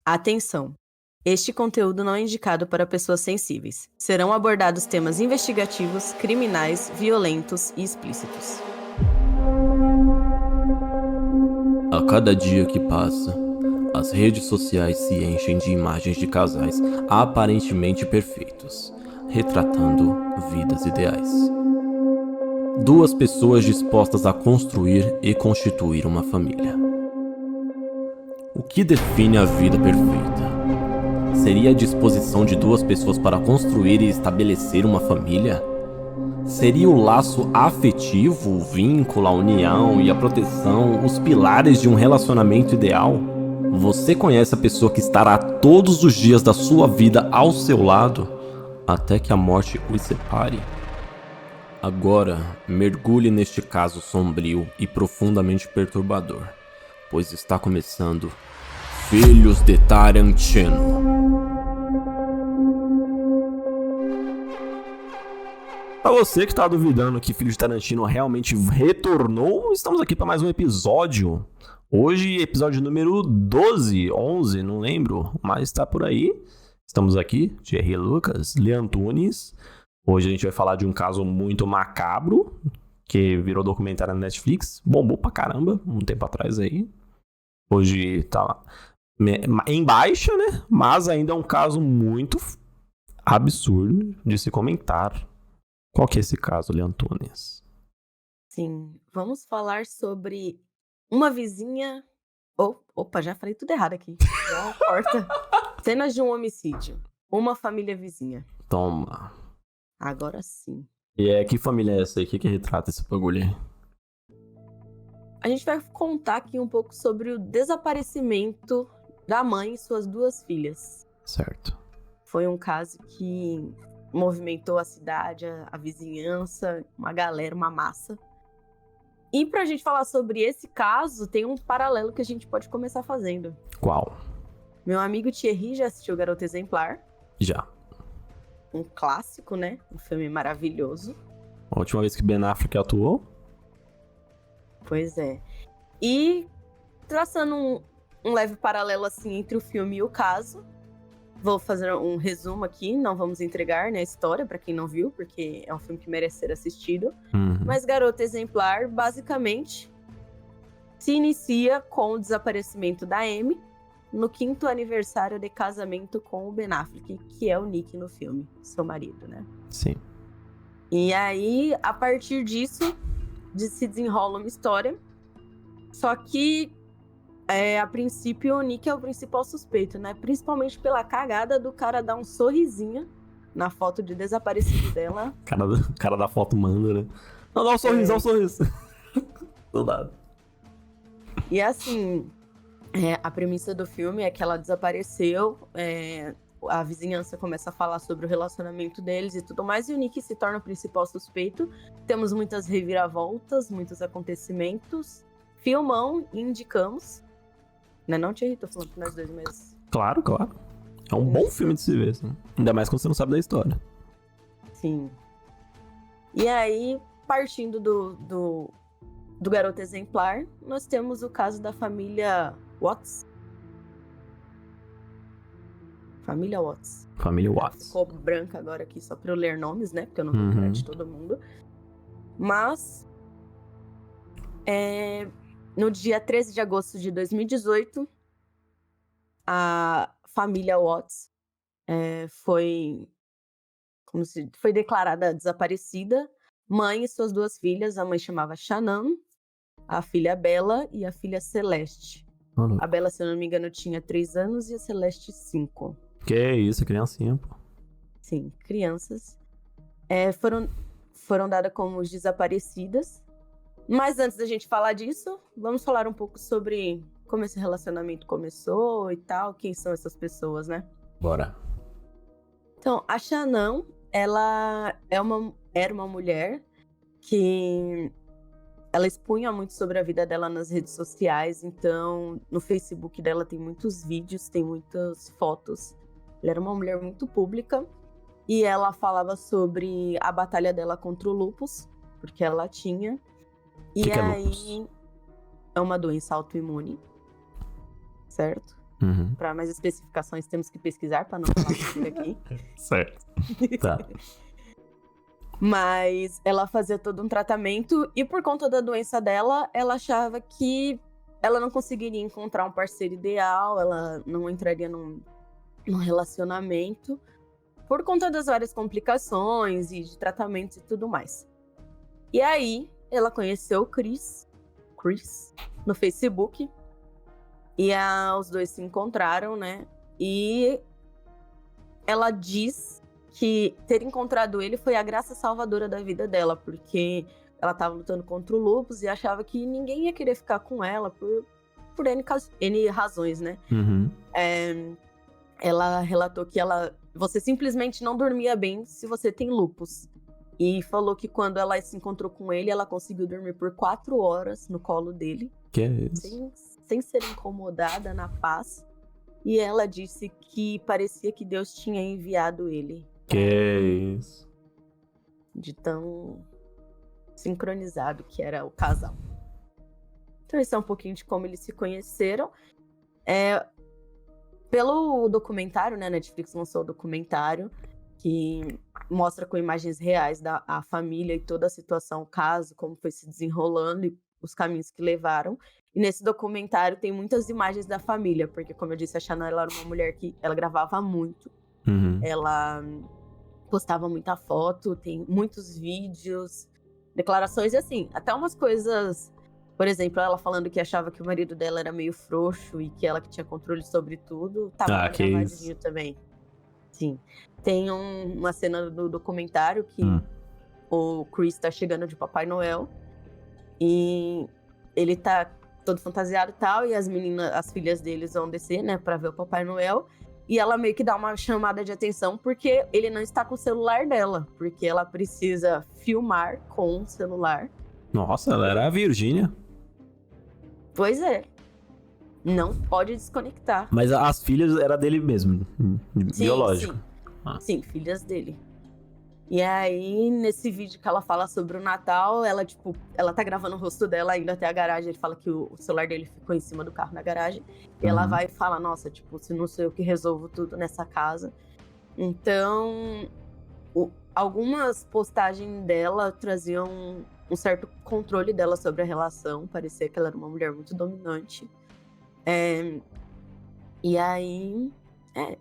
Atenção! Este conteúdo não é indicado para pessoas sensíveis. Serão abordados temas investigativos, criminais, violentos e explícitos. A cada dia que passa, as redes sociais se enchem de imagens de casais aparentemente perfeitos, retratando vidas ideais. Duas pessoas dispostas a construir e constituir uma família. O que define a vida perfeita? Seria a disposição de duas pessoas para construir e estabelecer uma família? Seria o laço afetivo, o vínculo, a união e a proteção os pilares de um relacionamento ideal? Você conhece a pessoa que estará todos os dias da sua vida ao seu lado, até que a morte os separe? Agora, mergulhe neste caso sombrio e profundamente perturbador, pois está começando Filhos de Tarantino. Pra você que tá duvidando que Filhos de Tarantino realmente retornou, estamos aqui para mais um episódio. Hoje, episódio número 12, 11, não lembro, mas tá por aí. Estamos aqui, Thierry Lucas, Leandro Antunes. Hoje a gente vai falar de um caso muito macabro, que virou documentário na Netflix. Bombou pra caramba, um tempo atrás aí. Hoje tá em baixa, né? Mas ainda é um caso muito absurdo de se comentar. Qual que é esse caso, Leandro Antunes? Sim, vamos falar sobre uma vizinha... Opa, já falei tudo errado aqui. Já corta. Cenas de um homicídio. Uma família vizinha. Toma. Agora sim. E que família é essa aí? O que retrata esse bagulho aí? A gente vai contar aqui um pouco sobre o desaparecimento da mãe e suas duas filhas. Certo. Foi um caso que movimentou a cidade, a vizinhança, uma galera, uma massa. E pra gente falar sobre esse caso, tem um paralelo que a gente pode começar fazendo. Qual? Meu amigo Thierry já assistiu Garota Exemplar. Já. Um clássico, né? Um filme maravilhoso. A última vez que Ben Affleck atuou? Pois é. E traçando um leve paralelo assim entre o filme e o caso, vou fazer um resumo aqui, não vamos entregar, né, a história pra quem não viu, porque é um filme que merece ser assistido. Mas Garota Exemplar, basicamente, se inicia com o desaparecimento da Amy no 5º aniversário de casamento com o Ben Affleck, que é o Nick no filme, seu marido, né? Sim. E aí, a partir disso, se desenrola uma história. Só que, a princípio, o Nick é o principal suspeito, né? Principalmente pela cagada do cara dar um sorrisinho na foto de desaparecido dela. O cara da foto manda, né? Não, dá um sorriso, dá um sorriso. Do lado. E assim, a premissa do filme é que ela desapareceu, a vizinhança começa a falar sobre o relacionamento deles e tudo mais, e o Nick se torna o principal suspeito. Temos muitas reviravoltas, muitos acontecimentos. Filmão, indicamos. Não, Thierry? Tô falando com nós dois, mas... Claro, claro. É um bom filme de se ver, assim. Ainda mais quando você não sabe da história. Sim. E aí, partindo do Garota Exemplar, nós temos o caso da família Watts. Família Watts. Família Watts. Ficou branca agora aqui só pra eu ler nomes, né? Porque eu não vou lembrar de todo mundo. Mas, no dia 13 de agosto de 2018, a família Watts foi declarada desaparecida. Mãe e suas duas filhas, a mãe chamava Shannon, a filha Bella e a filha Celeste. A Bella, se eu não me engano, tinha 3 anos e a Celeste 5. Que isso, criancinha, pô. Sim, crianças. Foram dadas como desaparecidas. Mas antes da gente falar disso, vamos falar um pouco sobre como esse relacionamento começou e tal, quem são essas pessoas, né? Bora. Então, a Shannon, ela era uma mulher que ela expunha muito sobre a vida dela nas redes sociais. Então, no Facebook dela tem muitos vídeos, tem muitas fotos. Ela era uma mulher muito pública e ela falava sobre a batalha dela contra o lúpus, porque ela tinha. E que aí, é lúpus? é uma doença autoimune, certo? Uhum. Para mais especificações, temos que pesquisar para não falar mentira aqui. Certo. Tá. Mas ela fazia todo um tratamento e por conta da doença dela, ela achava que ela não conseguiria encontrar um parceiro ideal, ela não entraria num relacionamento por conta das várias complicações e de tratamentos e tudo mais. E aí, ela conheceu o Chris no Facebook e os dois se encontraram, né? E ela diz que ter encontrado ele foi a graça salvadora da vida dela, porque ela estava lutando contra o lúpus e achava que ninguém ia querer ficar com ela por N razões, né? Uhum. Ela relatou que você simplesmente não dormia bem se você tem lúpus. E falou que quando ela se encontrou com ele, ela conseguiu dormir por 4 horas no colo dele. Que é isso? Sem ser incomodada, na paz. E ela disse que parecia que Deus tinha enviado ele. Que é isso? De tão sincronizado que era o casal. Então, esse é um pouquinho de como eles se conheceram. Pelo documentário, né? Netflix lançou o documentário que mostra com imagens reais a família e toda a situação, o caso, como foi se desenrolando e os caminhos que levaram. E nesse documentário tem muitas imagens da família, porque, como eu disse, a Shannon ela era uma mulher que ela gravava muito. Uhum. Ela postava muita foto, tem muitos vídeos, declarações e assim, até umas coisas. Por exemplo, ela falando que achava que o marido dela era meio frouxo e que ela que tinha controle sobre tudo. Tava que gravadinho também. Sim. Tem uma cena do documentário que o Chris tá chegando de Papai Noel e ele tá todo fantasiado e tal, e as filhas deles vão descer, né, pra ver o Papai Noel. E ela meio que dá uma chamada de atenção porque ele não está com o celular dela, porque ela precisa filmar com o celular. Nossa, ela era a Virgínia. Pois é. Não pode desconectar. Mas as filhas era dele mesmo, biológico. Sim, filhas dele. E aí, nesse vídeo que ela fala sobre o Natal, ela tá gravando o rosto dela indo até a garagem. Ele fala que o celular dele ficou em cima do carro na garagem. E ela vai e fala, nossa, tipo, se não sou eu que resolvo tudo nessa casa. Então, algumas postagens dela traziam um certo controle dela sobre a relação. Parecia que ela era uma mulher muito dominante. E aí,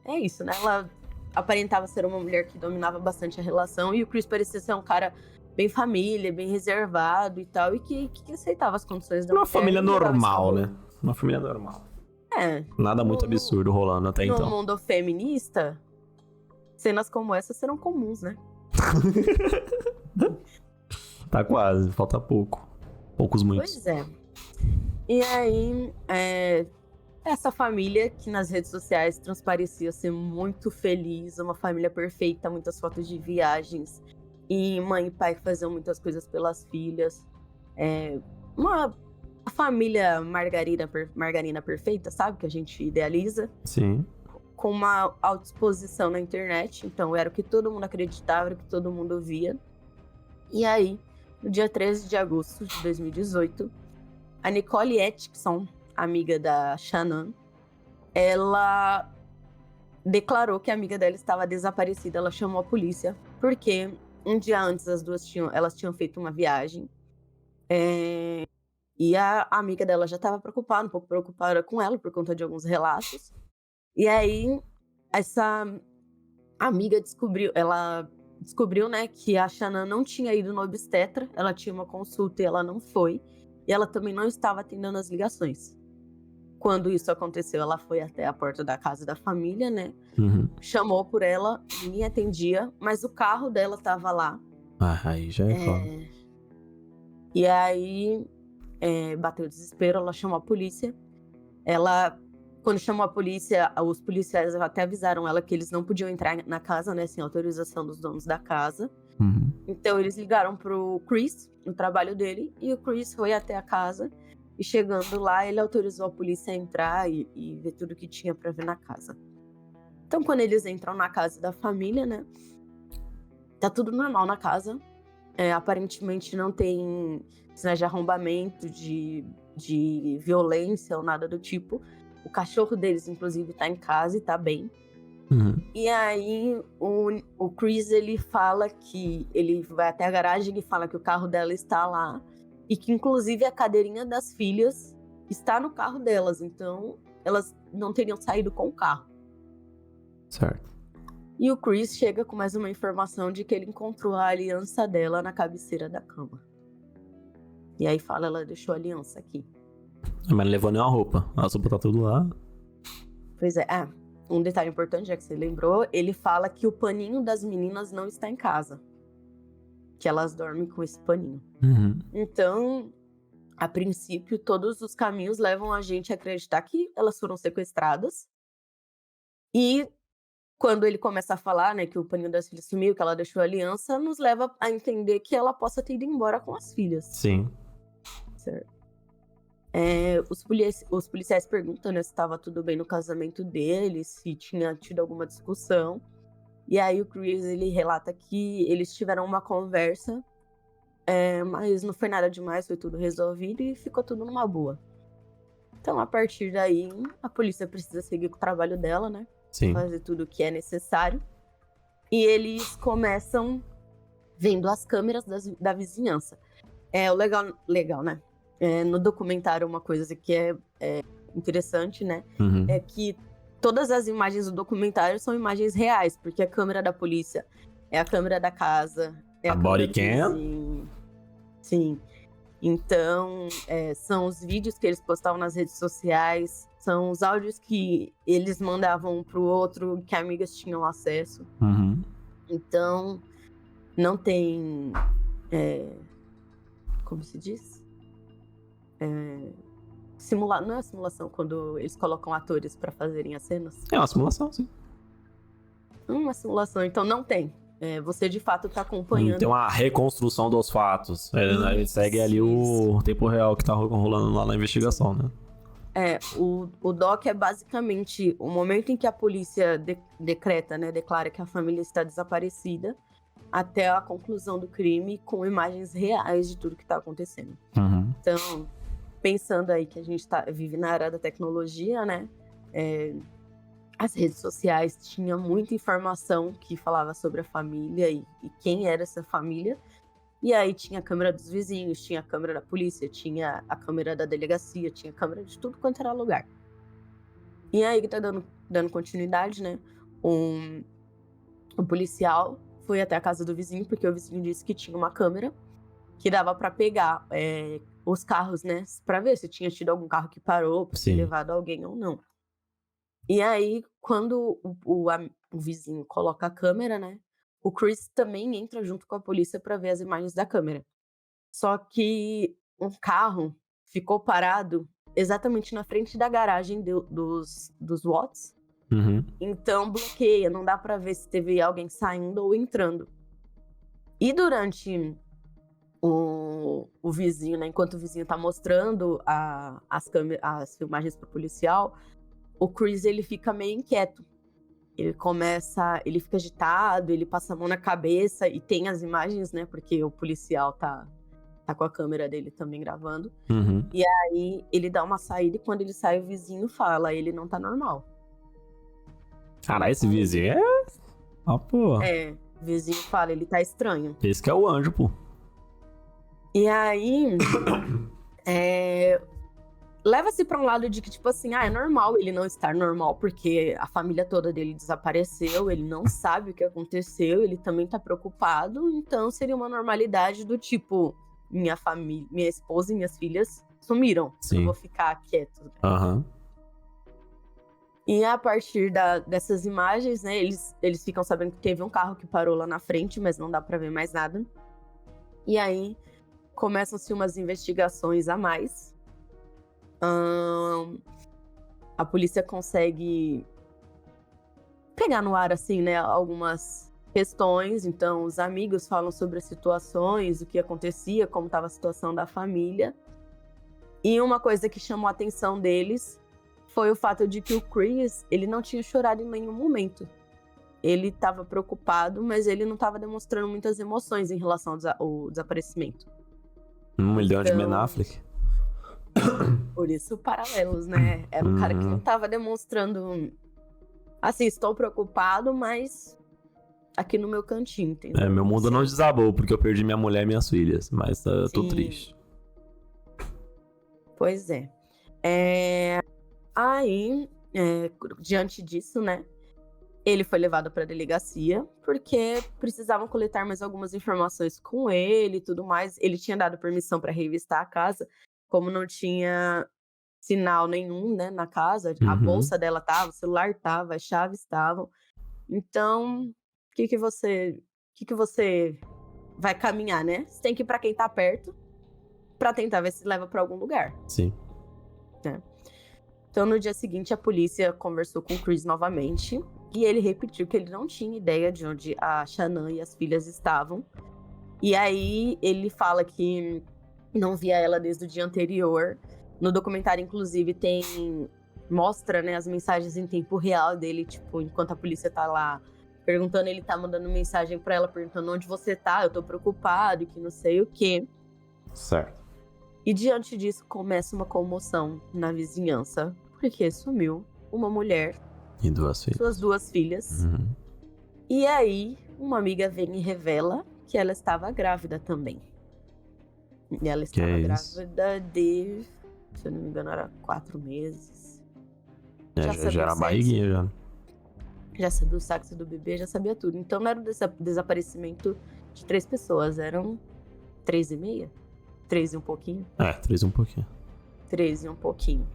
é isso, né? Ela aparentava ser uma mulher que dominava bastante a relação. E o Chris parecia ser um cara bem família, bem reservado e tal. E que aceitava as condições da mulher. Uma família normal, né? Uma família normal. Nada muito absurdo rolando até então. No mundo feminista, cenas como essa serão comuns, né? Tá quase, falta pouco. Poucos muitos. Pois é. E aí, essa família que nas redes sociais transparecia ser muito feliz, uma família perfeita, muitas fotos de viagens, e mãe e pai que faziam muitas coisas pelas filhas. Uma família margarina perfeita, sabe? Que a gente idealiza. Sim. Com uma autoexposição na internet. Então, era o que todo mundo acreditava, era o que todo mundo via. E aí, no dia 13 de agosto de 2018, a Nicole Atkinson, amiga da Shannon, ela declarou que a amiga dela estava desaparecida. Ela chamou a polícia, porque um dia antes elas tinham feito uma viagem. E a amiga dela já estava preocupada, um pouco preocupada com ela, por conta de alguns relatos. E aí, essa amiga descobriu, né, que a Shannon não tinha ido no obstetra, ela tinha uma consulta e ela não foi. E ela também não estava atendendo as ligações. Quando isso aconteceu, ela foi até a porta da casa da família, né? Chamou por ela, ninguém atendia, mas o carro dela estava lá. Aí já é foda. E aí, bateu o desespero, ela chamou a polícia. Quando chamou a polícia, os policiais até avisaram ela que eles não podiam entrar na casa, né? Sem autorização dos donos da casa. Então, eles ligaram pro Chris, no trabalho dele, e o Chris foi até a casa. E chegando lá, ele autorizou a polícia a entrar e ver tudo que tinha pra ver na casa. Então, quando eles entram na casa da família, né? Tá tudo normal na casa. Aparentemente não tem sinais de arrombamento, de violência ou nada do tipo. O cachorro deles, inclusive, tá em casa e tá bem. E aí, o Chris, ele fala que ele vai até a garagem e fala que o carro dela está lá. E que, inclusive, a cadeirinha das filhas está no carro delas. Então, elas não teriam saído com o carro. Certo. E o Chris chega com mais uma informação de que ele encontrou a aliança dela na cabeceira da cama. E aí fala, ela deixou a aliança aqui. Mas não levou nenhuma roupa. Ela só botar tudo lá. Pois é. Um detalhe importante, já que você lembrou, ele fala que o paninho das meninas não está em casa. Que elas dormem com esse paninho. Então, a princípio, todos os caminhos levam a gente a acreditar que elas foram sequestradas. E quando ele começa a falar, né, que o paninho das filhas sumiu, que ela deixou a aliança, nos leva a entender que ela possa ter ido embora com as filhas. Sim. Certo. Os policiais perguntam, né, se estava tudo bem no casamento deles, se tinha tido alguma discussão. E aí o Chris, ele relata que eles tiveram uma conversa, mas não foi nada demais, foi tudo resolvido e ficou tudo numa boa. Então, a partir daí, a polícia precisa seguir com o trabalho dela, né? Sim. Fazer tudo o que é necessário. E eles começam vendo as câmeras da vizinhança. O legal, né? No documentário, uma coisa que é interessante, né? É que todas as imagens do documentário são imagens reais, porque a câmera da polícia é a câmera da casa, a body cam? Sim. Então, são os vídeos que eles postavam nas redes sociais, são os áudios que eles mandavam um pro outro, que amigas tinham acesso. Então, não tem... como se diz? Não é simulação quando eles colocam atores pra fazerem as cenas? É uma simulação, sim. Uma simulação, então não tem. Você de fato tá acompanhando. Tem uma reconstrução dos fatos. A gente segue ali o tempo real que tá rolando lá na investigação, né? O doc é basicamente o momento em que a polícia declara que a família está desaparecida, até a conclusão do crime, com imagens reais de tudo que tá acontecendo. Então, pensando aí que a gente vive na era da tecnologia, né? As redes sociais tinham muita informação que falava sobre a família e quem era essa família. E aí tinha a câmera dos vizinhos, tinha a câmera da polícia, tinha a câmera da delegacia, tinha a câmera de tudo quanto era lugar. E aí que tá dando continuidade, né? O policial foi até a casa do vizinho, porque o vizinho disse que tinha uma câmera que dava pra pegar os carros, né? Pra ver se tinha tido algum carro que parou, pra ter levado alguém ou não. E aí, quando o vizinho coloca a câmera, né? O Chris também entra junto com a polícia pra ver as imagens da câmera. Só que um carro ficou parado exatamente na frente da garagem dos Watts. Então bloqueia, não dá pra ver se teve alguém saindo ou entrando. E durante o vizinho, né? Enquanto o vizinho tá mostrando as filmagens pro policial, o Chris, ele fica meio inquieto. Ele fica agitado, ele passa a mão na cabeça e tem as imagens, né? Porque o policial tá com a câmera dele também gravando. E aí ele dá uma saída e quando ele sai, o vizinho fala, ele não tá normal. Caralho, esse vizinho pô. O vizinho fala, ele tá estranho. Esse que é o anjo, pô. E aí... leva-se pra um lado de que, tipo assim, é normal ele não estar normal, porque a família toda dele desapareceu, ele não sabe o que aconteceu, ele também tá preocupado, então seria uma normalidade do tipo, minha família, minha esposa e minhas filhas sumiram, eu não vou ficar quieto. E a partir dessas imagens, né, eles ficam sabendo que teve um carro que parou lá na frente, mas não dá pra ver mais nada. E aí, começam-se umas investigações a mais. A polícia consegue pegar no ar, assim, né, algumas questões. Então, os amigos falam sobre as situações, o que acontecia, como estava a situação da família. E uma coisa que chamou a atenção deles foi o fato de que o Chris, ele não tinha chorado em nenhum momento. Ele estava preocupado, mas ele não estava demonstrando muitas emoções em relação ao desaparecimento. Ele deu uma de Ben Affleck. Por isso, paralelos, né? Era um cara que não tava demonstrando... Assim, estou preocupado, mas aqui no meu cantinho, entendeu? Meu mundo não Sim. desabou porque eu perdi minha mulher e minhas filhas, mas tô Sim. triste. Pois é. Aí, diante disso, né? Ele foi levado para a delegacia porque precisavam coletar mais algumas informações com ele e tudo mais. Ele tinha dado permissão para revistar a casa, como não tinha sinal nenhum, né, na casa. A bolsa dela tava, o celular tava, as chaves estavam. Então, o que que você vai caminhar, né? Você tem que ir para quem tá perto para tentar ver se leva para algum lugar. Sim. Né? Então, no dia seguinte, a polícia conversou com o Chris novamente e ele repetiu que ele não tinha ideia de onde a Shannon e as filhas estavam. E aí, ele fala que não via ela desde o dia anterior. No documentário, inclusive, mostra, né, as mensagens em tempo real dele, tipo, enquanto a polícia tá lá perguntando, ele tá mandando mensagem pra ela, perguntando onde você tá, eu tô preocupado, que não sei o quê. Certo. E diante disso, começa uma comoção na vizinhança, porque sumiu uma mulher, E 2 filhas. suas 2 filhas. E aí, uma amiga vem e revela que ela estava grávida também. E ela Que estava é isso? grávida de, se eu não me engano, era 4 meses. Já sabia era o a barriguinha, já. Já sabia o sexo do bebê, já sabia tudo. Então não era um desaparecimento de 3 pessoas, eram 3 e meia? 3 e um pouquinho? 3 um pouquinho. 3 e um pouquinho.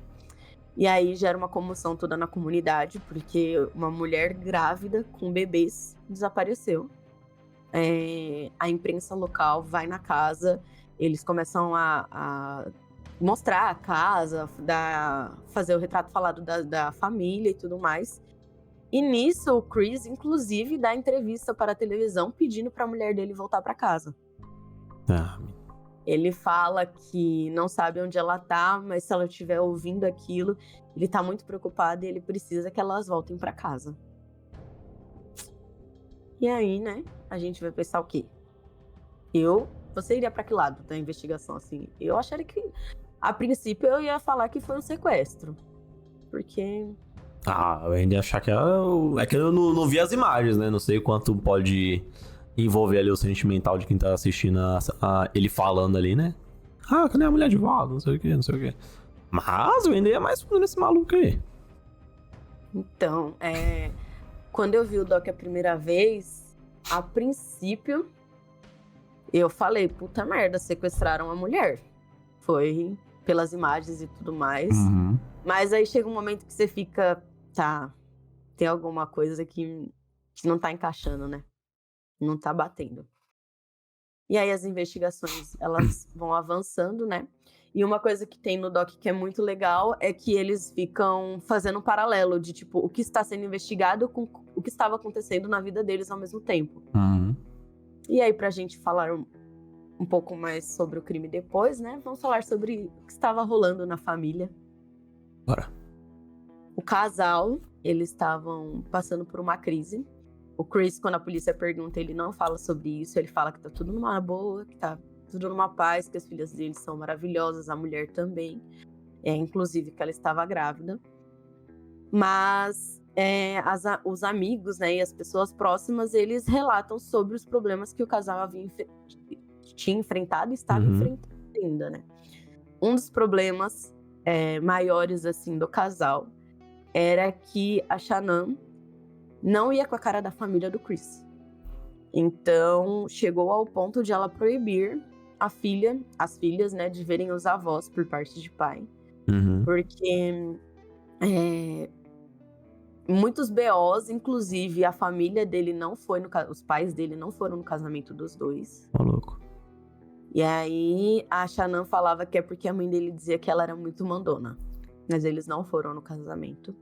E aí gera uma comoção toda na comunidade, porque uma mulher grávida com bebês desapareceu. A imprensa local vai na casa, eles começam a mostrar a casa, fazer o retrato falado da família e tudo mais. E nisso, o Chris, inclusive, dá entrevista para a televisão pedindo para a mulher dele voltar para casa. Ele fala que não sabe onde ela tá, mas se ela estiver ouvindo aquilo, ele tá muito preocupado e ele precisa que elas voltem para casa. E aí, né, a gente vai pensar o quê? Você iria para que lado da investigação, assim? Eu acharia que, a princípio, eu ia falar que foi um sequestro. Porque... eu ainda ia achar que é que eu não vi as imagens, né? Não sei quanto pode envolver ali o sentimental de quem tá assistindo ele falando ali, né? Cadê a mulher de volta? Não sei o que, não sei o que. Mas eu ainda ia mais fundo nesse maluco aí. Então, quando eu vi o Doc a primeira vez, a princípio, eu falei, puta merda, sequestraram a mulher. Foi pelas imagens e tudo mais. Mas aí chega um momento que você fica, tem alguma coisa que não tá encaixando, né? Não tá batendo. E aí as investigações, elas vão avançando, né? E uma coisa que tem no Doc que é muito legal é que eles ficam fazendo um paralelo de, tipo, o que está sendo investigado com o que estava acontecendo na vida deles ao mesmo tempo. E aí, pra gente falar um pouco mais sobre o crime depois, né? Vamos falar sobre o que estava rolando na família. Bora. O casal, eles estavam passando por uma crise. O Chris, quando a polícia pergunta, ele não fala sobre isso. Ele fala que tá tudo numa boa, que tá tudo numa paz, que as filhas dele são maravilhosas, a mulher também. Inclusive que ela estava grávida. Mas os amigos, né, e as pessoas próximas, eles relatam sobre os problemas que o casal tinha enfrentado e estava enfrentando ainda, né? Um dos problemas maiores, assim, do casal era que a Shannon não ia com a cara da família do Chris. Então, chegou ao ponto de ela proibir as filhas, né, de verem os avós por parte de pai. Porque muitos BOs, inclusive a família dele não foi os pais dele não foram no casamento dos dois. Maluco. E aí a Shannon falava que é porque a mãe dele dizia que ela era muito mandona. Mas eles não foram no casamento.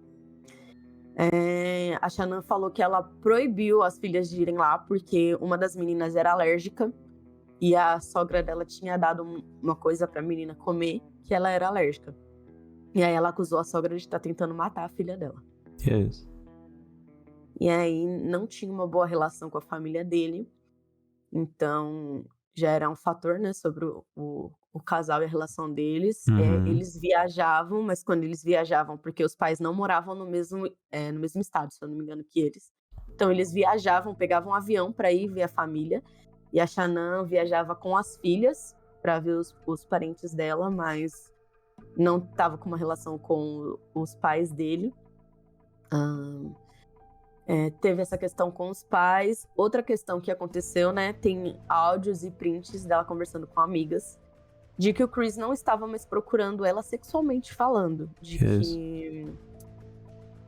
A Shannon falou que ela proibiu as filhas de irem lá porque uma das meninas era alérgica e a sogra dela tinha dado uma coisa pra menina comer que ela era alérgica. E aí ela acusou a sogra de estar tentando matar a filha dela. Que é isso? E aí não tinha uma boa relação com a família dele. Então já era um fator, né, sobre o casal e a relação deles. Uhum. Eles viajavam, mas quando eles viajavam porque os pais não moravam no mesmo estado, se eu não me engano, que eles. Então eles viajavam, pegavam um avião para ir ver a família, e a Shannon viajava com as filhas para ver os parentes dela, mas não estava com uma relação com os pais dele. Teve essa questão com os pais. Outra questão que aconteceu, né? Tem áudios e prints dela conversando com amigas de que o Chris não estava mais procurando ela sexualmente falando. De Que isso? que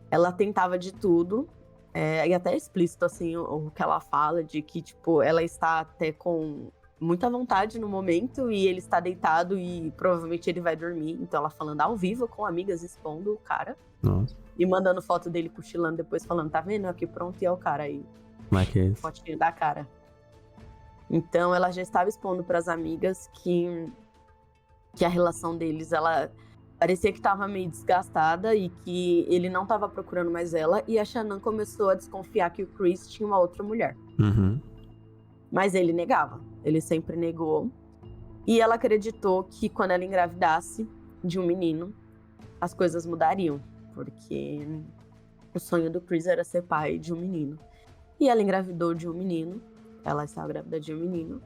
ela tentava de tudo. E até é explícito, assim, o que ela fala, de que, tipo, ela está até com muita vontade no momento e ele está deitado e provavelmente ele vai dormir. Então ela falando ao vivo com amigas, expondo o cara. Nossa. E mandando foto dele cochilando depois, falando, tá vendo? Aqui pronto, e é o cara aí. Como é que é isso? Fotinho da cara. Então ela já estava expondo pras amigas que a relação deles, ela parecia que estava meio desgastada e que ele não estava procurando mais ela. E a Shannon começou a desconfiar que o Chris tinha uma outra mulher. Uhum. Mas ele negava. Ele sempre negou. E ela acreditou que quando ela engravidasse de um menino, as coisas mudariam. Porque o sonho do Chris era ser pai de um menino. E ela engravidou de um menino. Ela estava grávida de um menino.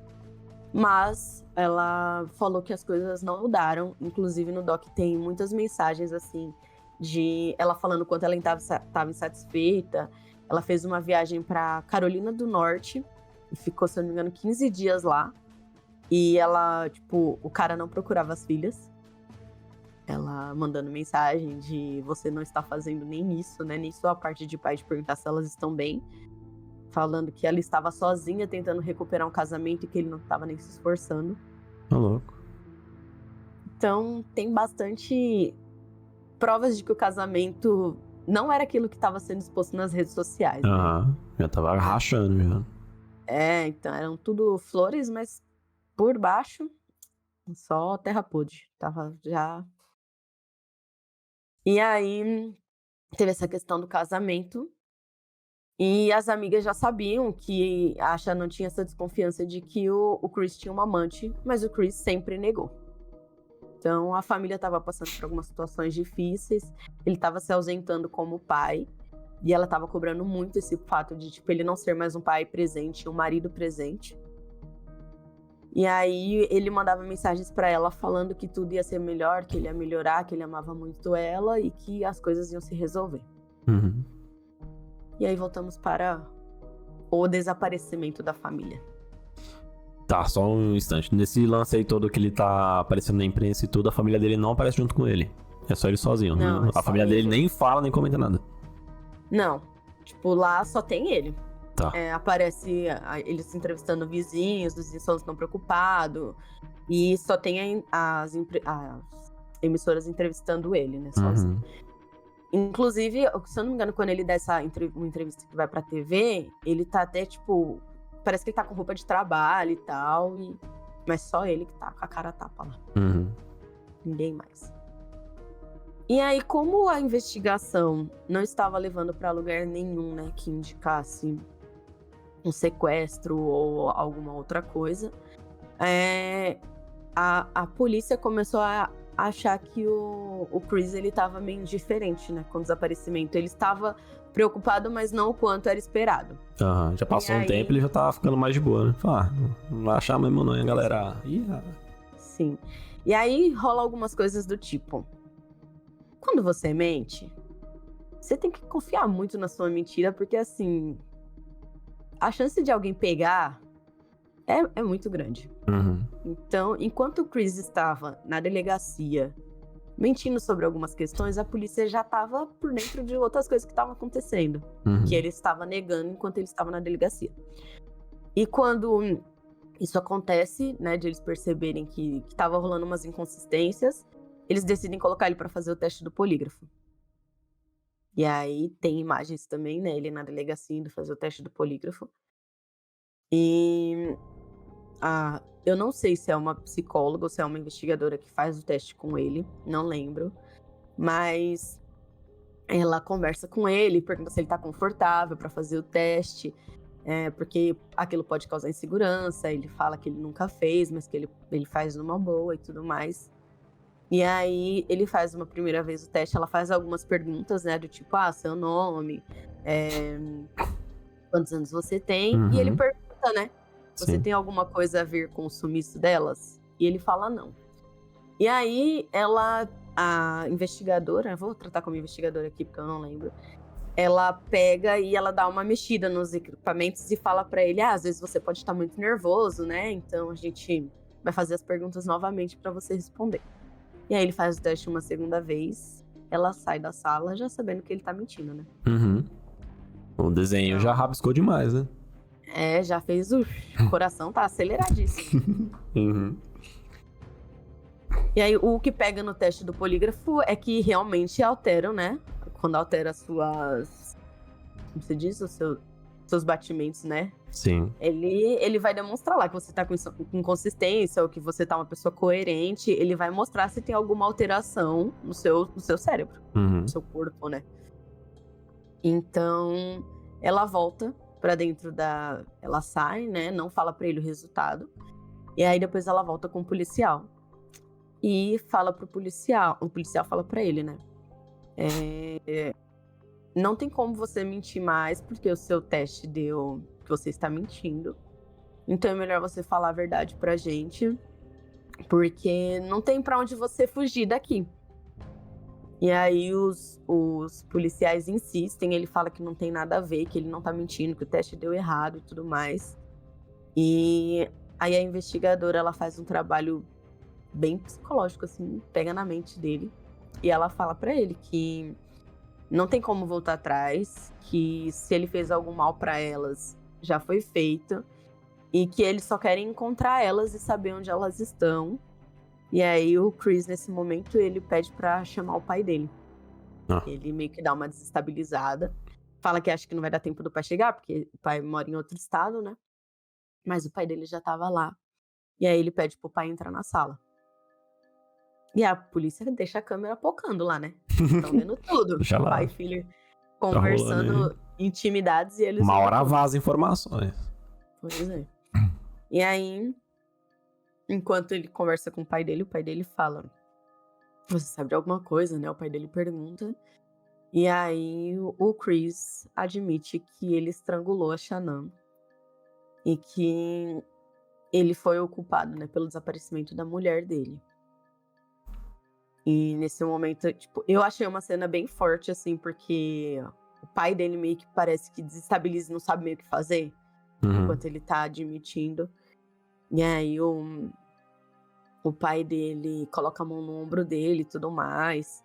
Mas ela falou que as coisas não mudaram. Inclusive no doc tem muitas mensagens assim de ela falando quanto ela estava insatisfeita. Ela fez uma viagem para Carolina do Norte e ficou, se eu não me engano, 15 dias lá. E ela, tipo, o cara não procurava as filhas. Ela mandando mensagem de você não está fazendo nem isso, né? Nem só a parte de pai de perguntar se elas estão bem. Falando que ela estava sozinha tentando recuperar um casamento e que ele não estava nem se esforçando. Tá louco. Então, tem bastante provas de que o casamento não era aquilo que estava sendo exposto nas redes sociais. Né? Aham. Já tava rachando já. Então eram tudo flores, mas por baixo, só terra podre. Tava já. E aí, teve essa questão do casamento. E as amigas já sabiam que a Shannon tinha essa desconfiança de que o Chris tinha uma amante, mas o Chris sempre negou. Então a família estava passando por algumas situações difíceis, ele estava se ausentando como pai, e ela estava cobrando muito esse fato de tipo, ele não ser mais um pai presente, um marido presente. E aí ele mandava mensagens para ela falando que tudo ia ser melhor, que ele ia melhorar, que ele amava muito ela e que as coisas iam se resolver. Uhum. E aí voltamos para o desaparecimento da família. Tá, só um instante. Nesse lance aí todo que ele tá aparecendo na imprensa e tudo, a família dele não aparece junto com ele. É só ele sozinho. Não, né? é só A família ele. dele nem fala, nem comenta nada. Não, tipo, lá só tem ele. Tá. Aparece eles entrevistando vizinhos, os vizinhos estão preocupados. E só tem as emissoras entrevistando ele, né, sozinho. Uhum. Inclusive, se eu não me engano, quando ele dá uma entrevista que vai pra TV, ele tá até, tipo, parece que ele tá com roupa de trabalho e tal, mas só ele que tá com a cara tapa lá. Uhum. Ninguém mais. E aí, como a investigação não estava levando pra lugar nenhum, né, que indicasse um sequestro ou alguma outra coisa, a polícia começou a achar que o Chris, ele tava meio indiferente, né, com o desaparecimento. Ele estava preocupado, mas não o quanto era esperado. Uhum. Já passou um tempo e ele já tava ficando mais de boa, né? Não vai achar mesmo não, hein, galera? Sim. E aí rola algumas coisas do tipo, quando você mente, você tem que confiar muito na sua mentira, porque assim, a chance de alguém pegar é muito grande. Uhum. Então, enquanto o Chris estava na delegacia mentindo sobre algumas questões, a polícia já estava por dentro de outras coisas que estavam acontecendo, que ele estava negando enquanto ele estava na delegacia. E quando isso acontece, né, de eles perceberem que estava rolando umas inconsistências, eles decidem colocar ele para fazer o teste do polígrafo. E aí tem imagens também, né, ele na delegacia indo fazer o teste do polígrafo. E eu não sei se é uma psicóloga ou se é uma investigadora que faz o teste com ele, não lembro. Mas ela conversa com ele, pergunta se ele tá confortável para fazer o teste. porque aquilo pode causar insegurança. Ele fala que ele nunca fez, mas que ele faz numa boa e tudo mais. E aí ele faz uma primeira vez o teste, ela faz algumas perguntas, né, do tipo, seu nome, quantos anos você tem, e ele pergunta, né, você Sim. tem alguma coisa a ver com o sumiço delas? E ele fala não. E aí a investigadora, vou tratar como investigadora aqui porque eu não lembro, ela pega e ela dá uma mexida nos equipamentos e fala pra ele, às vezes você pode estar muito nervoso, né, então a gente vai fazer as perguntas novamente pra você responder. E aí ele faz o teste uma segunda vez, ela sai da sala já sabendo que ele tá mentindo, né? O desenho já rabiscou demais, né? Já fez o coração tá aceleradíssimo. E aí o que pega no teste do polígrafo é que realmente alteram, né? Quando altera suas... Como você diz? Seus batimentos, né? Sim. Ele vai demonstrar lá que você tá com inconsistência ou que você tá uma pessoa coerente. Ele vai mostrar se tem alguma alteração no seu cérebro, no seu corpo, né? Então, ela volta pra dentro da... Ela sai, né? Não fala pra ele o resultado. E aí depois ela volta com o policial. E fala pro policial... O policial fala pra ele, né? Não tem como você mentir mais, porque o seu teste deu que você está mentindo. Então é melhor você falar a verdade pra gente, porque não tem pra onde você fugir daqui. E aí os policiais insistem, ele fala que não tem nada a ver, que ele não tá mentindo, que o teste deu errado e tudo mais. E aí a investigadora, ela faz um trabalho bem psicológico, assim, pega na mente dele. E ela fala pra ele que não tem como voltar atrás, que se ele fez algum mal pra elas, já foi feito. E que eles só querem encontrar elas e saber onde elas estão. E aí o Chris, nesse momento, ele pede pra chamar o pai dele. Ele meio que dá uma desestabilizada. Fala que acha que não vai dar tempo do pai chegar, porque o pai mora em outro estado, né? Mas o pai dele já tava lá. E aí ele pede pro pai entrar na sala. E a polícia deixa a câmera pocando lá, né? Estão vendo tudo. Deixa lá. Pai e filho Tá rolando conversando, intimidades, e eles... Uma hora vaza informações. Pois é. E aí, enquanto ele conversa com o pai dele fala: você sabe de alguma coisa, né? O pai dele pergunta. E aí o Chris admite que ele estrangulou a Shannon. E que ele foi o culpado, né? Pelo desaparecimento da mulher dele. E nesse momento, tipo, eu achei uma cena bem forte, assim, porque o pai dele meio que parece que desestabiliza e não sabe meio o que fazer. Enquanto ele tá admitindo. E aí o pai dele coloca a mão no ombro dele e tudo mais.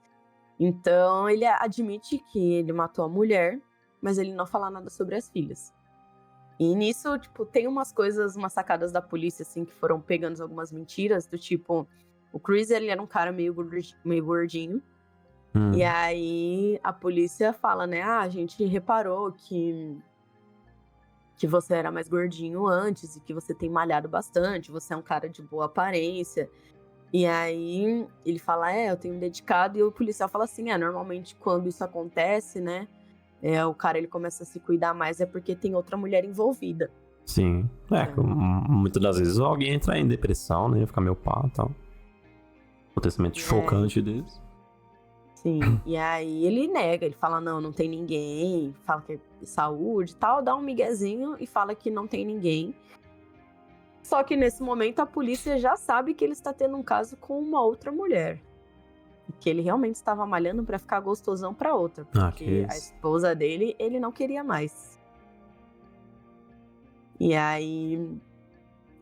Então ele admite que ele matou a mulher, mas ele não fala nada sobre as filhas. E nisso, tipo, tem umas sacadas da polícia, assim, que foram pegando algumas mentiras, do tipo, o Chris, ele era um cara meio gordinho. E aí a polícia fala, né, a gente reparou que você era mais gordinho antes e que você tem malhado bastante, você é um cara de boa aparência. E aí ele fala, eu tenho me dedicado, e o policial fala assim, normalmente quando isso acontece, né, o cara ele começa a se cuidar mais porque tem outra mulher envolvida. Sim, muitas das vezes alguém entra em depressão, né, fica meio pá e tal. Acontecimento chocante desse. Sim, e aí ele nega, ele fala, não tem ninguém, fala que é saúde e tal, dá um miguezinho e fala que não tem ninguém. Só que nesse momento a polícia já sabe que ele está tendo um caso com uma outra mulher. Que ele realmente estava malhando pra ficar gostosão pra outra. Porque a esposa dele, ele não queria mais. E aí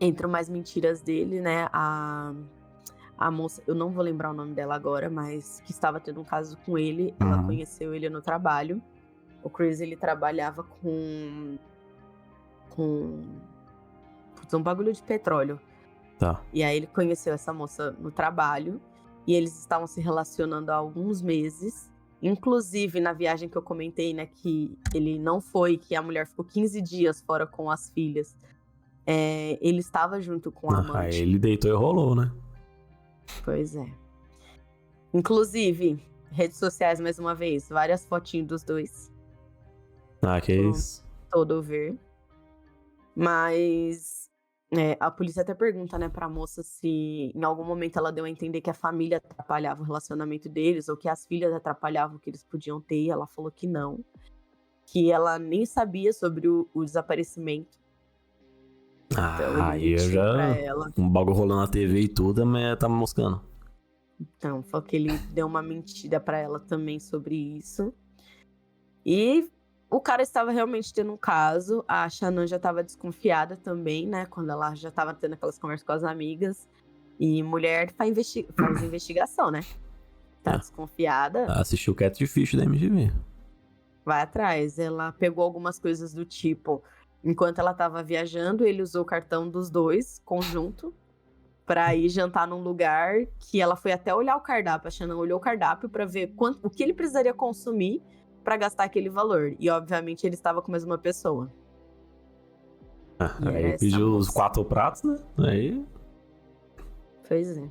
entram mais mentiras dele, né? A moça, eu não vou lembrar o nome dela agora, mas que estava tendo um caso com ele, ela conheceu ele no trabalho. O Chris, ele trabalhava com um bagulho de petróleo. Tá. E aí ele conheceu essa moça no trabalho, e eles estavam se relacionando há alguns meses. Inclusive, na viagem que eu comentei, né, que ele não foi, que a mulher ficou 15 dias fora com as filhas, ele estava junto com a amante. Aí ele deitou e rolou, né? Pois é. Inclusive, redes sociais, mais uma vez, várias fotinhos dos dois. Que isso. Todo ver. Mas a polícia até pergunta, né, pra moça se em algum momento ela deu a entender que a família atrapalhava o relacionamento deles ou que as filhas atrapalhavam o que eles podiam ter, e ela falou que não, que ela nem sabia sobre o desaparecimento. Então ele Aí eu mentiu pra já. ela. Um bagulho rolando na TV e tudo, mas tá me moscando. Então, falou que ele deu uma mentira pra ela também sobre isso. E o cara estava realmente tendo um caso. A Shannon já estava desconfiada também, né? Quando ela já estava tendo aquelas conversas com as amigas. E mulher faz investigação, né? Tá Ah. desconfiada, Assistiu o Catfish da MTV. vai atrás. Ela pegou algumas coisas do tipo, enquanto ela estava viajando, ele usou o cartão dos dois, conjunto, pra ir jantar num lugar que ela foi até olhar o cardápio. A Shannon olhou o cardápio pra ver o que ele precisaria consumir pra gastar aquele valor. E, obviamente, ele estava com mais uma pessoa. E era Aí essa pediu os moça. 4 pratos, né? Aí. Pois é.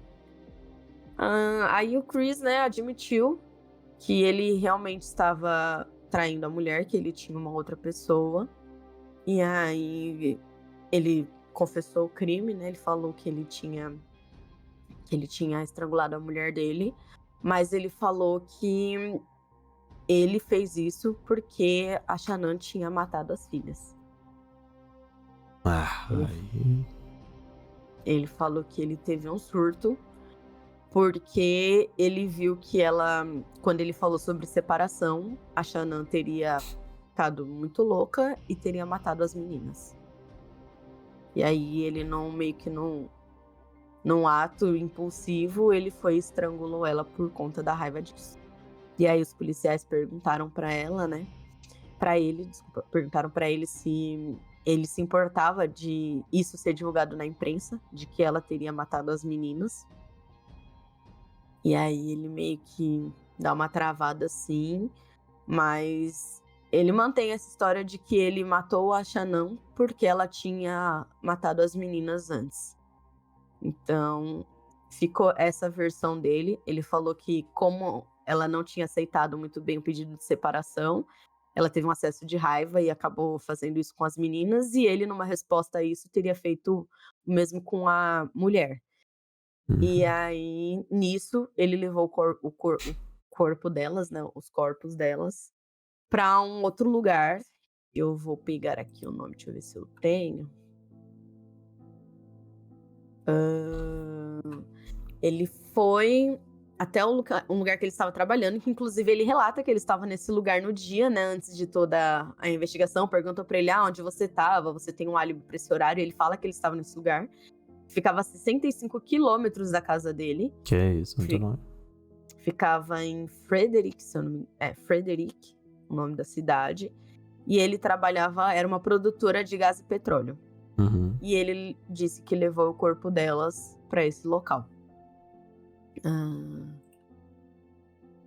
Aí o Chris, né, admitiu que ele realmente estava traindo a mulher, que ele tinha uma outra pessoa. E aí ele confessou o crime, né? Ele falou que ele tinha estrangulado a mulher dele, mas ele falou que ele fez isso porque a Shannon tinha matado as filhas. Aí. Ele falou que ele teve um surto porque ele viu que ela, quando ele falou sobre separação, a Shannon teria ficado muito louca e teria matado as meninas. E aí ele meio que num ato impulsivo, ele foi e estrangulou ela por conta da raiva disso. E aí os policiais perguntaram pra ela, né? Perguntaram pra ele se ele se importava de isso ser divulgado na imprensa, de que ela teria matado as meninas. E aí ele meio que dá uma travada assim, mas ele mantém essa história de que ele matou a Shannon porque ela tinha matado as meninas antes. Então, ficou essa versão dele. Ele falou que, como ela não tinha aceitado muito bem o pedido de separação, ela teve um acesso de raiva e acabou fazendo isso com as meninas, e ele, numa resposta a isso, teria feito o mesmo com a mulher. E aí, nisso, ele levou o corpo delas, né, os corpos delas, para um outro lugar. Eu vou pegar aqui o nome, deixa eu ver se eu tenho. Ele foi até um lugar que ele estava trabalhando, que inclusive ele relata que ele estava nesse lugar no dia, né, antes de toda a investigação. Perguntam pra ele, onde você estava? Você tem um álibi pra esse horário? E ele fala que ele estava nesse lugar. Ficava a 65 quilômetros da casa dele. Que é isso, muito nome. Ficava em Frederick, se eu não me... Frederick, o nome da cidade. E ele trabalhava, era uma produtora de gás e petróleo. E ele disse que levou o corpo delas pra esse local.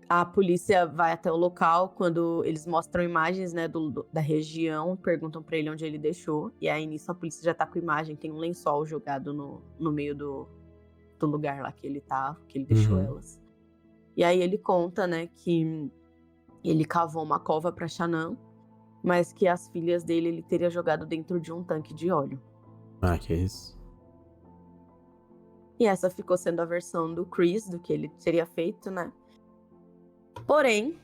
A polícia vai até o local quando eles mostram imagens, né, da região, perguntam pra ele onde ele deixou. E aí, nisso, a polícia já tá com imagem, tem um lençol jogado no meio do lugar lá que ele tá, que ele deixou elas. E aí ele conta, né, que ele cavou uma cova pra Shannon, mas que as filhas dele ele teria jogado dentro de um tanque de óleo. Que isso. E essa ficou sendo a versão do Chris, do que ele teria feito, né? Porém,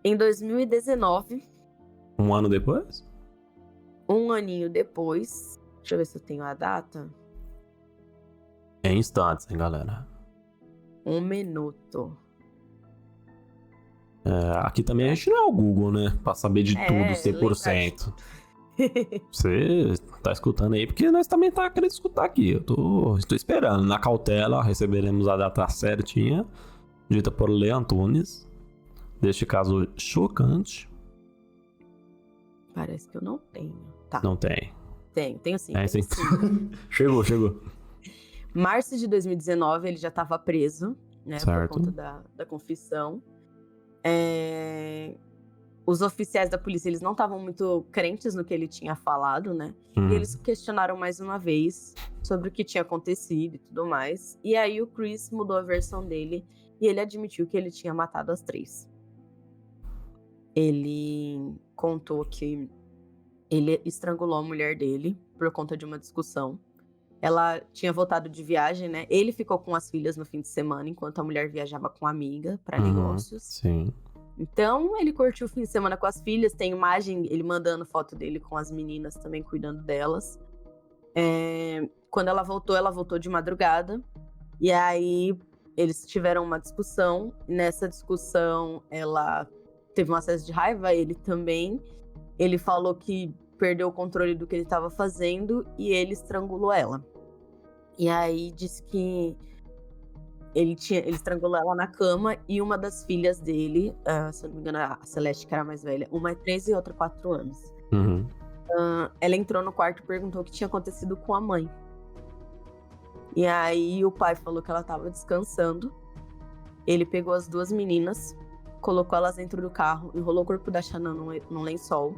em 2019... Um ano depois? Um aninho depois... Deixa eu ver se eu tenho a data. Em instantes, hein, galera? 1 minuto. Aqui também a gente não é o Google, né? Pra saber de tudo, 100%. Você tá escutando aí, porque nós também tá querendo escutar aqui. Eu tô esperando. Na cautela, receberemos a data certinha, dita por Lê Antunes, deste caso chocante. Parece que eu não tenho. Tá. Não tem. Tenho sim. Sim. Chegou. Março de 2019, ele já estava preso, né? Certo. Por conta da confissão. Os oficiais da polícia, eles não estavam muito crentes no que ele tinha falado, né? E eles questionaram mais uma vez sobre o que tinha acontecido e tudo mais. E aí o Chris mudou a versão dele e ele admitiu que ele tinha matado as 3. Ele contou que Ele estrangulou a mulher dele por conta de uma discussão. Ela tinha voltado de viagem, né? Ele ficou com as filhas no fim de semana, enquanto a mulher viajava com a amiga para negócios. Sim. Então, ele curtiu o fim de semana com as filhas. Tem imagem, ele mandando foto dele com as meninas também, cuidando delas. Quando ela voltou de madrugada. E aí, eles tiveram uma discussão. Nessa discussão, ela teve um acesso de raiva, ele também. Ele falou que perdeu o controle do que ele estava fazendo e ele estrangulou ela. E aí, disse que ele estrangulou ela na cama e uma das filhas dele, se eu não me engano, a Celeste, que era a mais velha, uma é 13 e outra 4 anos. Uhum. Ela entrou no quarto e perguntou o que tinha acontecido com a mãe. E aí o pai falou que ela estava descansando. Ele pegou as 2 meninas, colocou elas dentro do carro, enrolou o corpo da Shannon num lençol,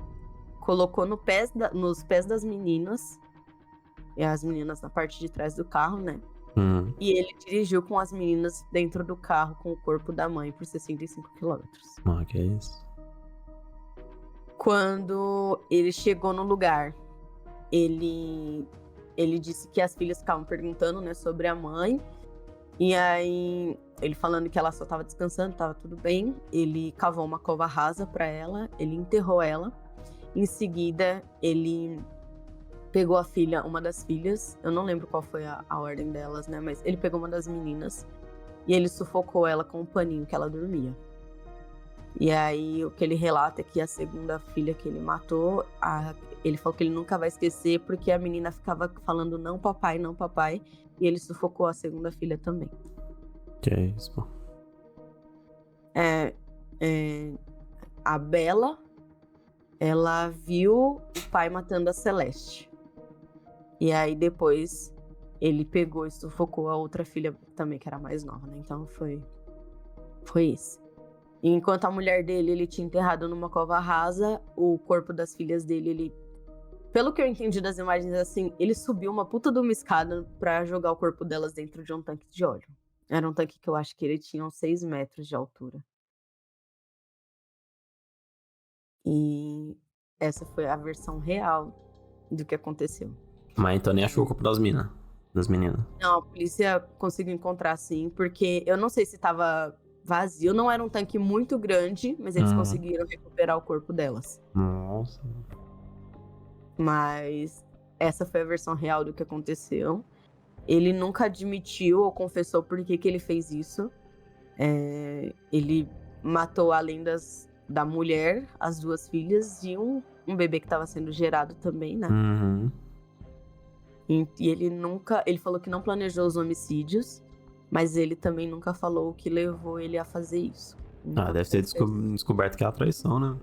colocou nos pés das meninas, e as meninas na parte de trás do carro, né? Uhum. E ele dirigiu com as meninas dentro do carro com o corpo da mãe por 65 quilômetros. Que é isso? Quando ele chegou no lugar, ele disse que as filhas ficavam perguntando, né, sobre a mãe. E aí, ele falando que ela só estava descansando, estava tudo bem. Ele cavou uma cova rasa para ela, ele enterrou ela. Em seguida, ele pegou uma das filhas, eu não lembro qual foi a ordem delas, né? Mas ele pegou uma das meninas e ele sufocou ela com um paninho que ela dormia. E aí, o que ele relata é que a segunda filha que ele matou, ele falou que ele nunca vai esquecer porque a menina ficava falando não papai, não papai, e ele sufocou a segunda filha também. Que é isso, pô? A Bella, ela viu o pai matando a Celeste. E aí depois ele pegou e sufocou a outra filha também, que era mais nova, né? Então foi isso. E enquanto a mulher dele, ele tinha enterrado numa cova rasa, o corpo das filhas dele, pelo que eu entendi das imagens, assim, ele subiu uma puta de uma escada pra jogar o corpo delas dentro de um tanque de óleo. Era um tanque que eu acho que ele tinha uns 6 metros de altura. E essa foi a versão real do que aconteceu. Mas então nem achou o corpo das meninas. Não, a polícia conseguiu encontrar sim, porque eu não sei se tava vazio, não era um tanque muito grande, mas eles conseguiram recuperar o corpo delas. Nossa. Mas essa foi a versão real do que aconteceu. Ele nunca admitiu ou confessou por que ele fez isso. Ele matou, além da mulher, as 2 filhas e um bebê que estava sendo gerado também, né? Uhum. E ele falou que não planejou os homicídios, mas ele também nunca falou o que levou ele a fazer isso. Deve ter descoberto que é a traição, né?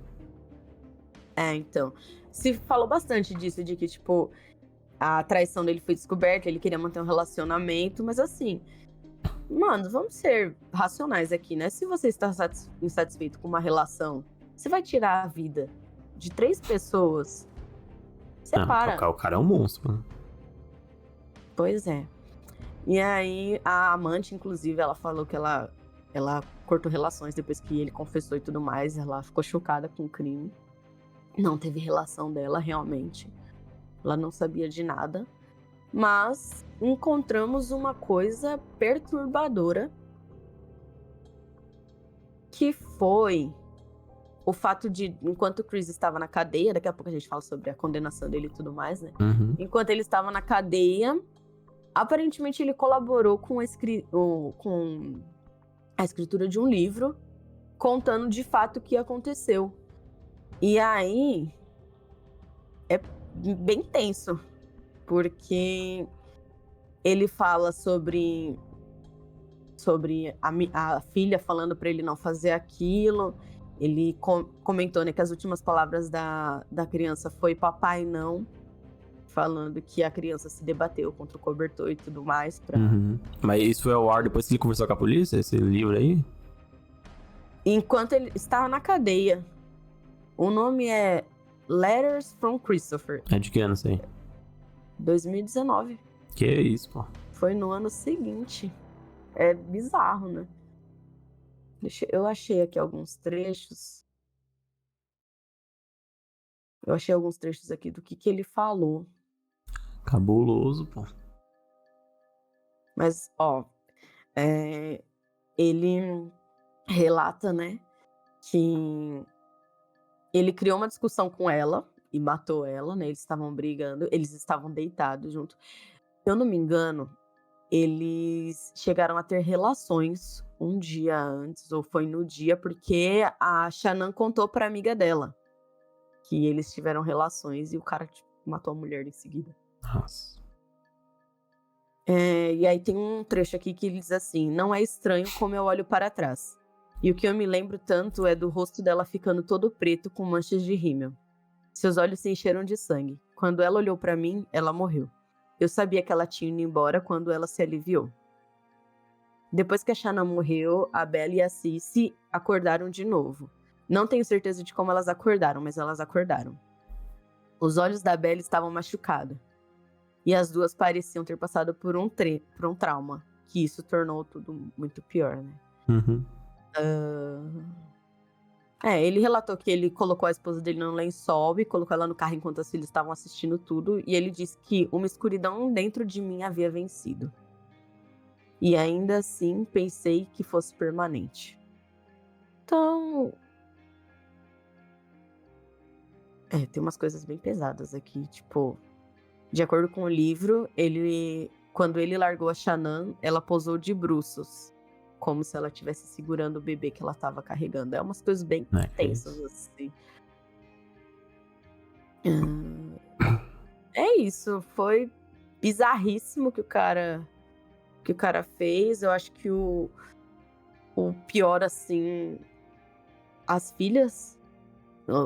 Então. Se falou bastante disso, de que, tipo, a traição dele foi descoberta, ele queria manter um relacionamento, mas assim, mano, vamos ser racionais aqui, né? Se você está insatisfeito com uma relação, você vai tirar a vida de 3 pessoas. Separa. O cara é um monstro, né? Pois é. E aí, a amante, inclusive, ela falou que ela cortou relações depois que ele confessou e tudo mais. Ela ficou chocada com o crime. Não teve relação dela, realmente. Ela não sabia de nada. Mas encontramos uma coisa perturbadora, que foi o fato de, enquanto o Chris estava na cadeia, daqui a pouco a gente fala sobre a condenação dele e tudo mais, né? Uhum. Enquanto ele estava na cadeia, aparentemente ele colaborou com a escritura de um livro, contando de fato o que aconteceu. E aí, é bem tenso, porque ele fala sobre a filha falando para ele não fazer aquilo. Ele comentou, né, que as últimas palavras da criança foi papai não, falando que a criança se debateu contra o cobertor e tudo mais. Mas isso foi ao ar depois que ele conversou com a polícia, esse livro aí? Enquanto ele estava na cadeia. O nome é Letters from Christopher. É de que ano isso aí? 2019. Que isso, pô. Foi no ano seguinte. É bizarro, né? Eu achei aqui alguns trechos. Eu achei alguns trechos aqui do que ele falou. Cabuloso, pô. Mas, ó, ele relata, né, que ele criou uma discussão com ela e matou ela, né? Eles estavam brigando, eles estavam deitados junto. Se eu não me engano, eles chegaram a ter relações um dia antes, ou foi no dia, porque a Shannon contou pra amiga dela que eles tiveram relações e o cara, tipo, matou a mulher em seguida. Nossa. E aí tem um trecho aqui que ele diz assim: não é estranho como eu olho para trás. E o que eu me lembro tanto é do rosto dela ficando todo preto com manchas de rímel. Seus olhos se encheram de sangue. Quando ela olhou para mim, ela morreu. Eu sabia que ela tinha ido embora quando ela se aliviou. Depois que a Shannon morreu, a Bella e a Cissy acordaram de novo. Não tenho certeza de como elas acordaram, mas elas acordaram. Os olhos da Bella estavam machucados. E as duas pareciam ter passado por um trauma, que isso tornou tudo muito pior, né? Uhum. Ele relatou que ele colocou a esposa dele no lençol e colocou ela no carro enquanto os filhos estavam assistindo tudo. E ele disse que uma escuridão dentro de mim havia vencido. E ainda assim pensei que fosse permanente. Então... tem umas coisas bem pesadas aqui, tipo... De acordo com o livro, quando ele largou a Shannon, ela posou de bruços, como se ela estivesse segurando o bebê que ela estava carregando. É umas coisas bem tensas, assim. É isso, foi bizarríssimo que o cara fez. Eu acho que o pior, assim, as filhas...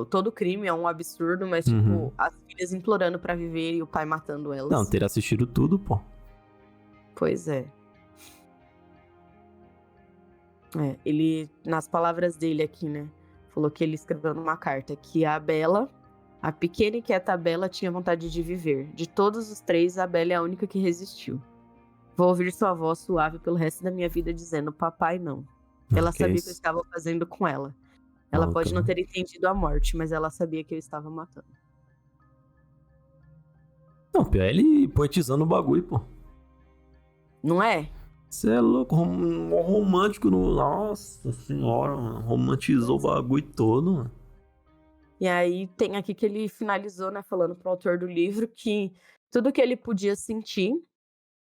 Todo crime é um absurdo, mas, tipo, as filhas implorando pra viver e o pai matando elas. Não, ter assistido tudo, pô. Pois é. Ele, nas palavras dele aqui, né, falou que ele escreveu numa carta que a Bella, a pequena e quieta Bella, tinha vontade de viver. De todos os três, a Bella é a única que resistiu. Vou ouvir sua voz suave pelo resto da minha vida dizendo, papai, não. Ela sabia o que eu estava fazendo com ela. Ela pode não ter entendido a morte, mas ela sabia que eu estava matando. Não, pior é ele poetizando o bagulho, pô. Não é? Você é louco, romântico. Nossa senhora, mano. Romantizou o bagulho todo, mano. E aí tem aqui que ele finalizou, né, falando pro autor do livro que tudo que ele podia sentir,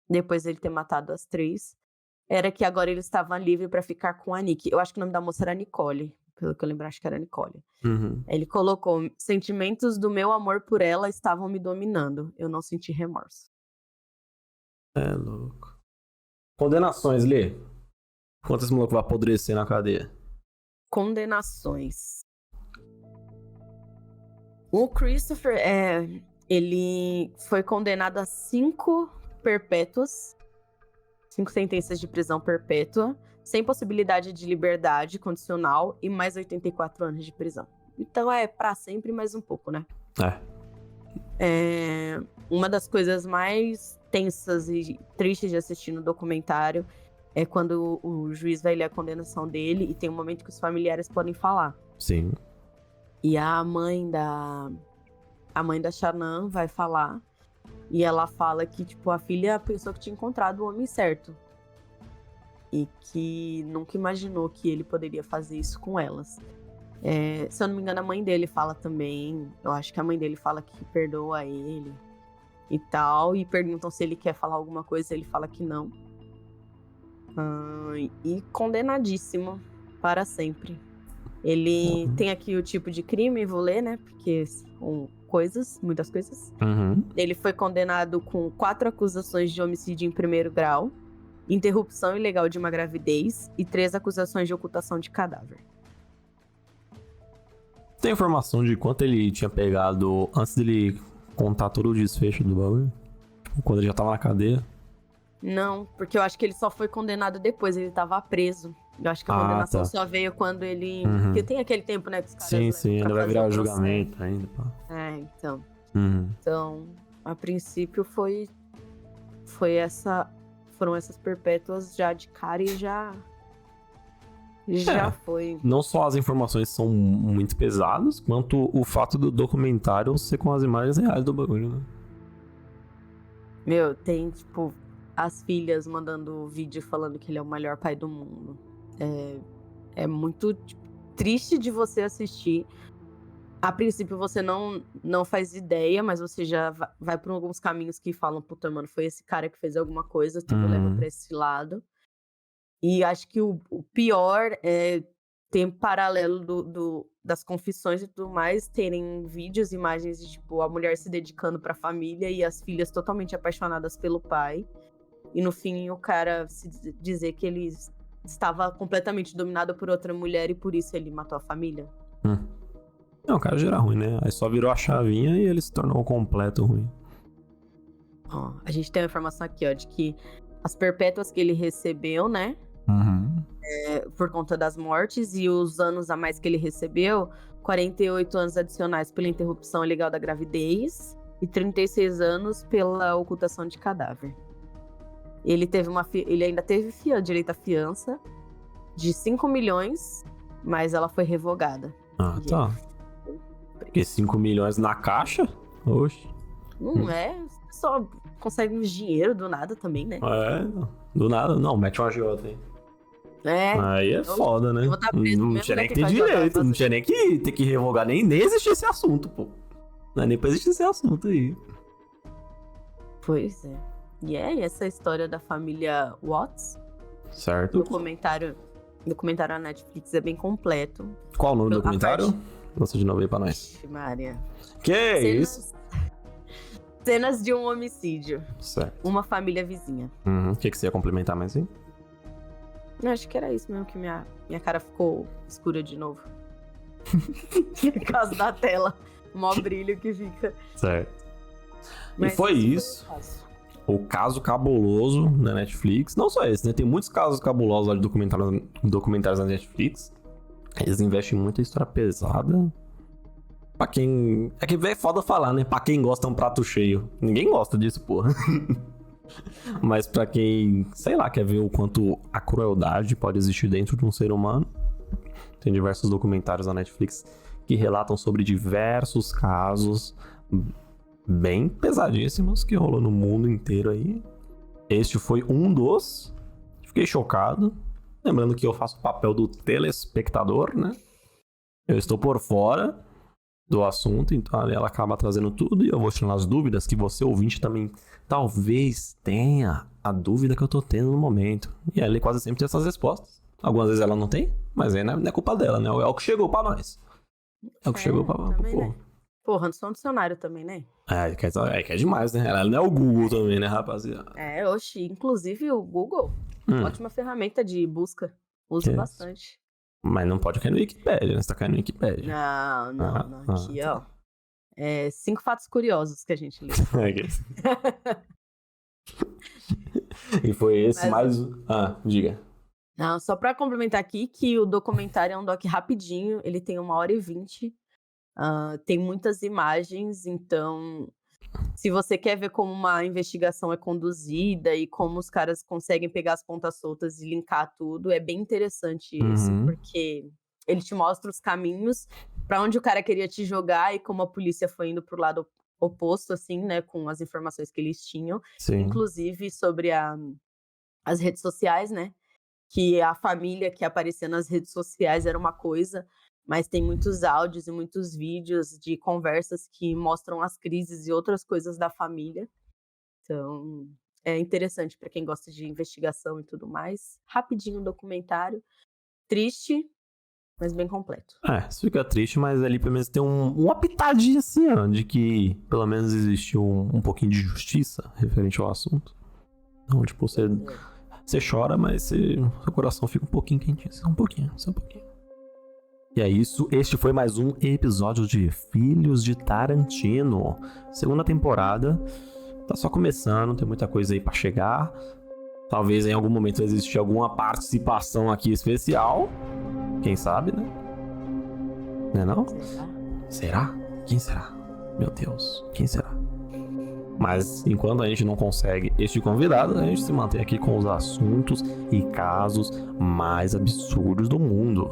depois dele ter matado as três, era que agora ele estava livre pra ficar com a Nick. Eu acho que o nome da moça era Nicole. Pelo que eu lembro, acho que era Nicole. Ele colocou, sentimentos do meu amor por ela estavam me dominando. Eu não senti remorso. É louco. Condenações, Lê. Quantos malucos vai apodrecer na cadeia? Condenações. O Christopher, ele foi condenado a 5 perpétuas. 5 sentenças de prisão perpétua, sem possibilidade de liberdade condicional e mais 84 anos de prisão. Então é pra sempre mais um pouco, né? Uma das coisas mais tensas e tristes de assistir no documentário é quando o juiz vai ler a condenação dele e tem um momento que os familiares podem falar. Sim. E a mãe da Shannon vai falar. E ela fala que, tipo, a filha pensou que tinha encontrado o homem certo. E que nunca imaginou que ele poderia fazer isso com elas. Se eu não me engano, a mãe dele fala também. Eu acho que a mãe dele fala que perdoa ele e tal. E perguntam se ele quer falar alguma coisa. Ele fala que não. E condenadíssimo para sempre. Ele tem aqui o tipo de crime, vou ler, né? Porque são muitas coisas. Ele foi condenado com 4 acusações de homicídio em primeiro grau, interrupção ilegal de uma gravidez e 3 acusações de ocultação de cadáver. Tem informação de quanto ele tinha pegado antes dele contar todo o desfecho do bagulho? Tipo, quando ele já tava na cadeia? Não, porque eu acho que ele só foi condenado depois, ele tava preso. Eu acho que a condenação só veio quando ele... Porque tem aquele tempo, né, que os caras sim, ainda vai virar julgamento ainda, pá. Então. Então, a princípio foram essas perpétuas já de cara e Já foi. Não só as informações são muito pesadas, quanto o fato do documentário ser com as imagens reais do bagulho, né? Meu, tem, tipo, as filhas mandando vídeo falando que ele é o melhor pai do mundo. É muito tipo, triste de você assistir. A princípio você não faz ideia, mas você já vai por alguns caminhos que falam, puta, mano, foi esse cara que fez alguma coisa, tudo leva pra esse lado. E acho que o pior é ter um paralelo das confissões e tudo mais, terem vídeos, imagens de, tipo, a mulher se dedicando pra família e as filhas totalmente apaixonadas pelo pai. E no fim o cara se dizer que ele estava completamente dominado por outra mulher e por isso ele matou a família. Não, o cara já era ruim, né? Aí só virou a chavinha e ele se tornou completo ruim. Ó, a gente tem a informação aqui, ó, de que as perpétuas que ele recebeu, né? Por conta das mortes e os anos a mais que ele recebeu, 48 anos adicionais pela interrupção ilegal da gravidez e 36 anos pela ocultação de cadáver. Ele ainda teve direito à fiança de 5 milhões, mas ela foi revogada. Ah, tá. Porque 5 milhões na caixa? Oxe. Não é? Só consegue uns dinheiro do nada também, né? Do nada. Não, mete uma agiota aí. Aí é foda, né? Não tinha nem que ter direito, não tinha nem que ter que revogar, nem existir esse assunto, pô. Não é nem pra existir esse assunto aí. Pois é. E essa história da família Watts. Certo. Documentário na Netflix é bem completo. Qual o nome do documentário? Lança de novo aí pra nós. Maria. Que isso? Cenas de um homicídio. Certo. Uma família vizinha. O que você ia complementar mais aí? Acho que era isso mesmo, que minha cara ficou escura de novo. Por causa da tela. Mó brilho que fica. Certo. Mas e foi isso. O caso cabuloso na Netflix. Não só esse, né? Tem muitos casos cabulosos lá de documentários na Netflix. Eles investem muito em história pesada. Pra quem... É que é foda falar, né? Pra quem gosta é um prato cheio. Ninguém gosta disso, porra. Mas pra quem, sei lá, quer ver o quanto a crueldade pode existir dentro de um ser humano, tem diversos documentários na Netflix que relatam sobre diversos casos bem pesadíssimos que rolou no mundo inteiro aí. Este foi um dos. Fiquei chocado. Lembrando que eu faço o papel do telespectador, né? Eu estou por fora do assunto, então ela acaba trazendo tudo e eu vou tirando as dúvidas que você, ouvinte, também talvez tenha a dúvida que eu tô tendo no momento. E ela quase sempre tem essas respostas. Algumas vezes ela não tem, mas aí não é culpa dela, né? É o que chegou pra nós. É o que chegou pra também, povo. Né? Porra, não sou um dicionário também, né? Que é demais, né? Ela não é o Google também, né, rapaziada? Oxi. Inclusive o Google, ótima ferramenta de busca. Uso bastante. Mas não pode cair no Wikipedia, né? Você tá caindo no Wikipedia. Não. Aqui, ó. 5 fatos curiosos que a gente lê. E foi esse mais... diga. Não, só pra complementar aqui que o documentário é um doc rapidinho. Ele tem 1h20. Tem muitas imagens, então... Se você quer ver como uma investigação é conduzida e como os caras conseguem pegar as pontas soltas e linkar tudo, é bem interessante isso, porque ele te mostra os caminhos pra onde o cara queria te jogar e como a polícia foi indo pro lado oposto, assim, né, com as informações que eles tinham. Sim. Inclusive sobre as redes sociais, né, que a família que aparecia nas redes sociais era uma coisa, mas tem muitos áudios e muitos vídeos de conversas que mostram as crises e outras coisas da família. Então, é interessante para quem gosta de investigação e tudo mais. Rapidinho o documentário. Triste, mas bem completo. Isso fica triste, mas ali pelo menos tem uma pitadinha assim, ó, de que pelo menos existiu um pouquinho de justiça referente ao assunto. Então, tipo, você chora, mas seu coração fica um pouquinho quentinho. Só um pouquinho. E é isso, este foi mais um episódio de Filhos de Tarantino. Segunda temporada, tá só começando, tem muita coisa aí pra chegar. Talvez em algum momento exista alguma participação aqui especial. Quem sabe, né? Não é não? Será? Quem será? Meu Deus, quem será? Mas enquanto a gente não consegue este convidado, a gente se mantém aqui com os assuntos e casos mais absurdos do mundo.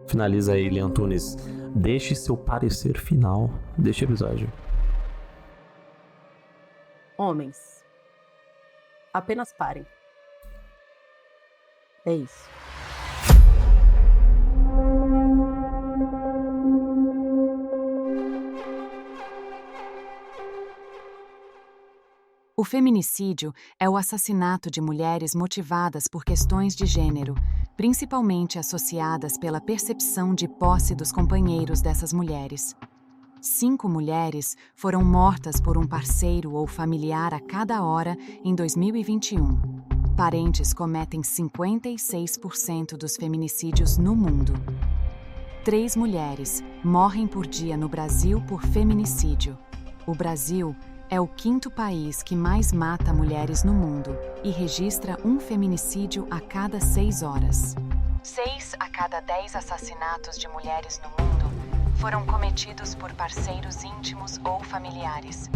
Finaliza aí, Lia Antunes. Deixe seu parecer final deste episódio. Homens, apenas parem. É isso. O feminicídio é o assassinato de mulheres motivadas por questões de gênero, principalmente associadas pela percepção de posse dos companheiros dessas mulheres. 5 mulheres foram mortas por um parceiro ou familiar a cada hora em 2021. Parentes cometem 56% dos feminicídios no mundo. 3 mulheres morrem por dia no Brasil por feminicídio. O Brasil é o 5º país que mais mata mulheres no mundo e registra um feminicídio a cada 6 horas. 6 a cada 10 assassinatos de mulheres no mundo foram cometidos por parceiros íntimos ou familiares.